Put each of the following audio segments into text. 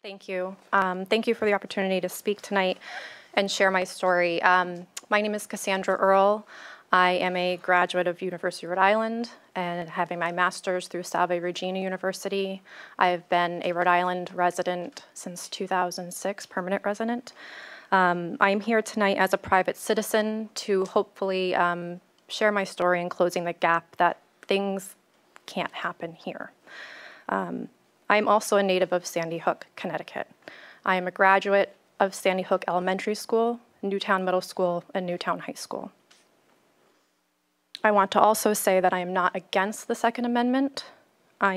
Thank you. Thank you for the opportunity to speak tonight and share my story. My name is Cassandra Earle. I am a graduate of University of Rhode Island and having my master's through Salve Regina University. I have been a Rhode Island resident since 2006, permanent resident. I'm here tonight as a private citizen to hopefully share my story in closing the gap that things can't happen here. I'm also a native of Sandy Hook, Connecticut. I am a graduate of Sandy Hook Elementary School, Newtown Middle School, and Newtown High School. I want to also say that I am not against the Second Amendment. I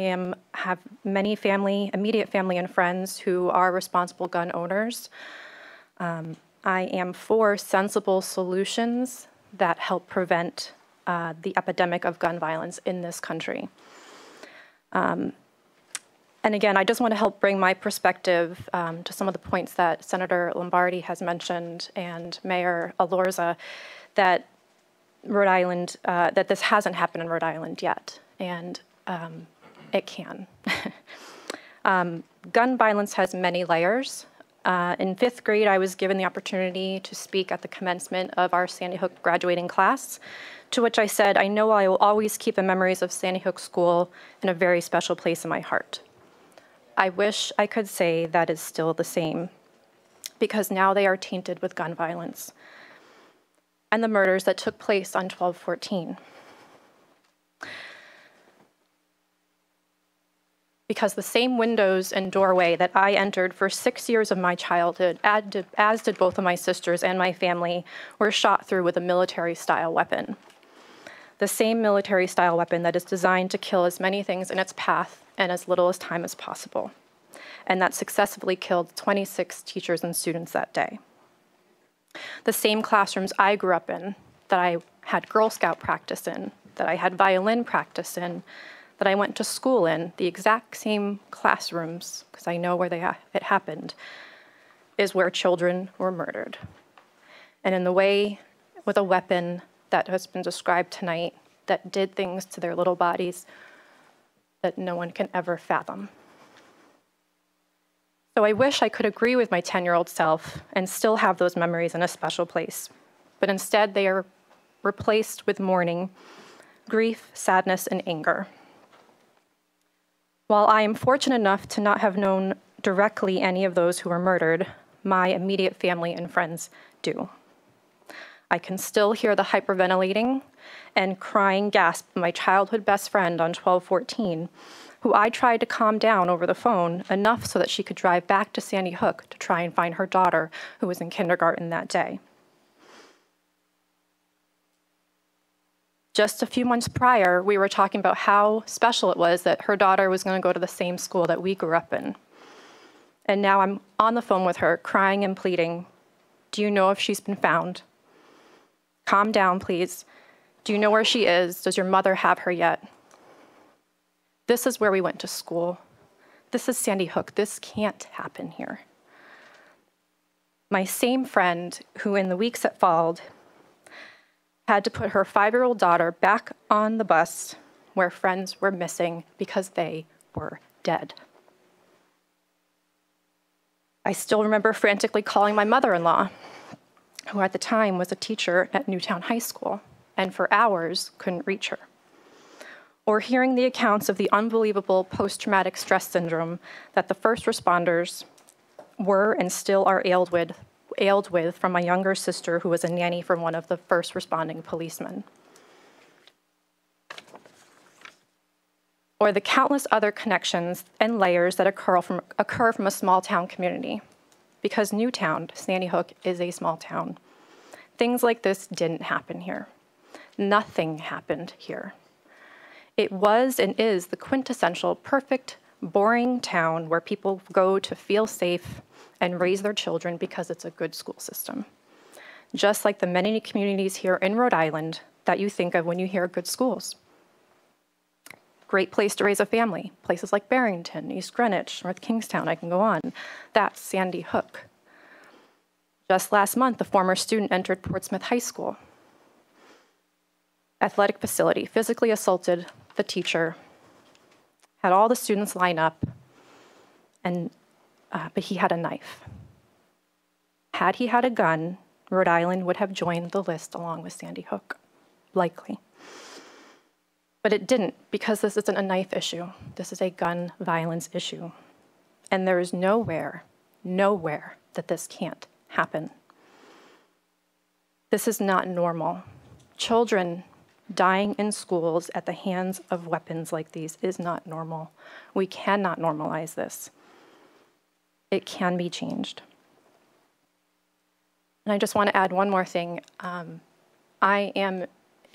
have many immediate family and friends who are responsible gun owners. I am for sensible solutions that help prevent the epidemic of gun violence in this country. And again, I just want to help bring my perspective to some of the points that Senator Lombardi has mentioned and Mayor Elorza, that Rhode Island, that this hasn't happened in Rhode Island yet, and it can. Gun violence has many layers. In 5th grade, I was given the opportunity to speak at the commencement of our Sandy Hook graduating class, to which I said, I know I will always keep the memories of Sandy Hook School in a very special place in my heart. I wish I could say that is still the same, because now they are tainted with gun violence and the murders that took place on 12/14. Because the same windows and doorway that I entered for 6 years of my childhood, as did both of my sisters and my family, were shot through with a military-style weapon. The same military-style weapon that is designed to kill as many things in its path in as little as time as possible, and that successfully killed 26 teachers and students that day. The same classrooms I grew up in, that I had Girl Scout practice in, that I had violin practice in, that I went to school in, the exact same classrooms, because I know where it happened, is where children were murdered. And in the way, with a weapon that has been described tonight, that did things to their little bodies that no one can ever fathom. So I wish I could agree with my 10-year-old self and still have those memories in a special place, but instead they are replaced with mourning, grief, sadness, and anger. While I am fortunate enough to not have known directly any of those who were murdered, my immediate family and friends do. I can still hear the hyperventilating and crying gasp of my childhood best friend on 12/14, who I tried to calm down over the phone enough so that she could drive back to Sandy Hook to try and find her daughter, who was in kindergarten that day. Just a few months prior, we were talking about how special it was that her daughter was going to go to the same school that we grew up in. And now I'm on the phone with her, crying and pleading, do you know if she's been found? Calm down, please. Do you know where she is? Does your mother have her yet? This is where we went to school. This is Sandy Hook. This can't happen here. My same friend, who in the weeks that followed, had to put her 5-year-old daughter back on the bus where friends were missing because they were dead. I still remember frantically calling my mother-in-law, who at the time was a teacher at Newtown High School, and for hours couldn't reach her. Or hearing the accounts of the unbelievable post-traumatic stress syndrome that the first responders were and still are ailed with from my younger sister, who was a nanny for one of the first responding policemen. Or the countless other connections and layers that occur from a small town community. Because Newtown, Sandy Hook, is a small town. Things like this didn't happen here. Nothing happened here. It was and is the quintessential, perfect, boring town where people go to feel safe and raise their children because it's a good school system. Just like the many communities here in Rhode Island that you think of when you hear good schools. Great place to raise a family. Places like Barrington, East Greenwich, North Kingstown, I can go on. That's Sandy Hook. Just last month, a former student entered Portsmouth High School. Athletic facility, physically assaulted the teacher, had all the students line up, and but he had a knife. Had he had a gun, Rhode Island would have joined the list along with Sandy Hook, likely. But it didn't, because this isn't a knife issue. This is a gun violence issue. And there is nowhere that this can't happen. This is not normal. Children dying in schools at the hands of weapons like these is not normal. We cannot normalize this. It can be changed. And I just want to add one more thing. I am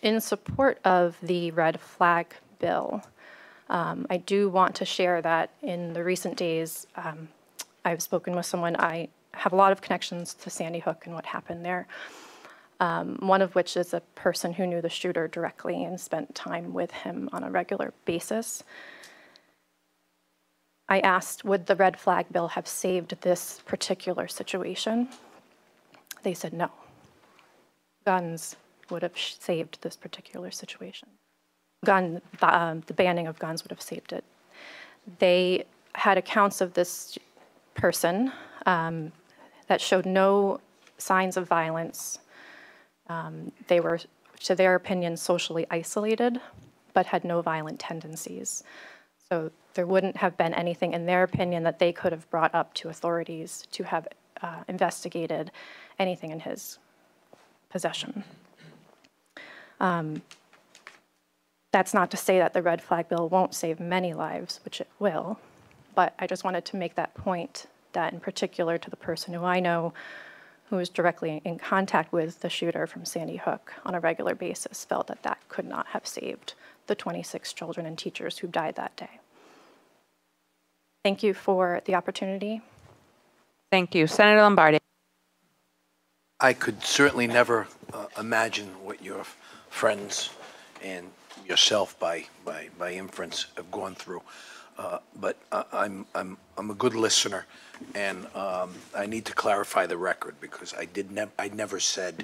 in support of the red flag bill. I do want to share that in the recent days, I've spoken with someone. I have a lot of connections to Sandy Hook and what happened there. One of which is a person who knew the shooter directly and spent time with him on a regular basis. I asked, would the red flag bill have saved this particular situation? They said no. Guns would have saved this particular situation. The banning of guns would have saved it. They had accounts of this person that showed no signs of violence. They were, to their opinion, socially isolated, but had no violent tendencies. So there wouldn't have been anything, in their opinion, that they could have brought up to authorities to have investigated anything in his possession. That's not to say that the red flag bill won't save many lives, which it will, but I just wanted to make that point that in particular to the person who I know who was directly in contact with the shooter from Sandy Hook on a regular basis felt that that could not have saved the 26 children and teachers who died that day. Thank you for the opportunity. Thank you. Senator Lombardi. I could certainly never imagine what your friends and yourself by inference have gone through. But I'm a good listener, and I need to clarify the record because I never said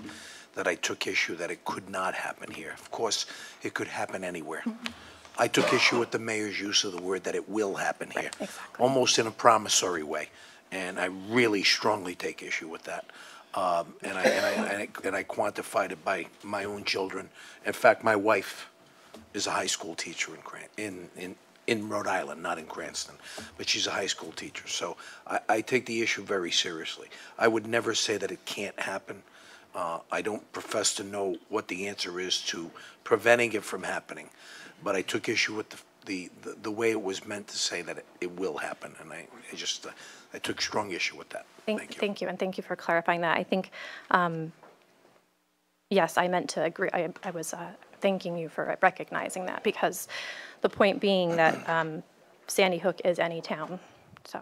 that I took issue that it could not happen here. Of course, it could happen anywhere. I took issue with the mayor's use of the word that it will happen here, exactly. almost in a promissory way, and I really strongly take issue with that. And I quantified it by my own children. In fact, my wife is a high school teacher in Rhode Island, not in Cranston, but she's a high school teacher. So I take the issue very seriously. I would never say that it can't happen. I don't profess to know what the answer is to preventing it from happening, but I took issue with the way it was meant to say that it will happen, and I took strong issue with that. Thank you. Thank you, and thank you for clarifying that. I think, yes, I meant to agree. I was thanking you for recognizing that, because the point being that Sandy Hook is any town, so.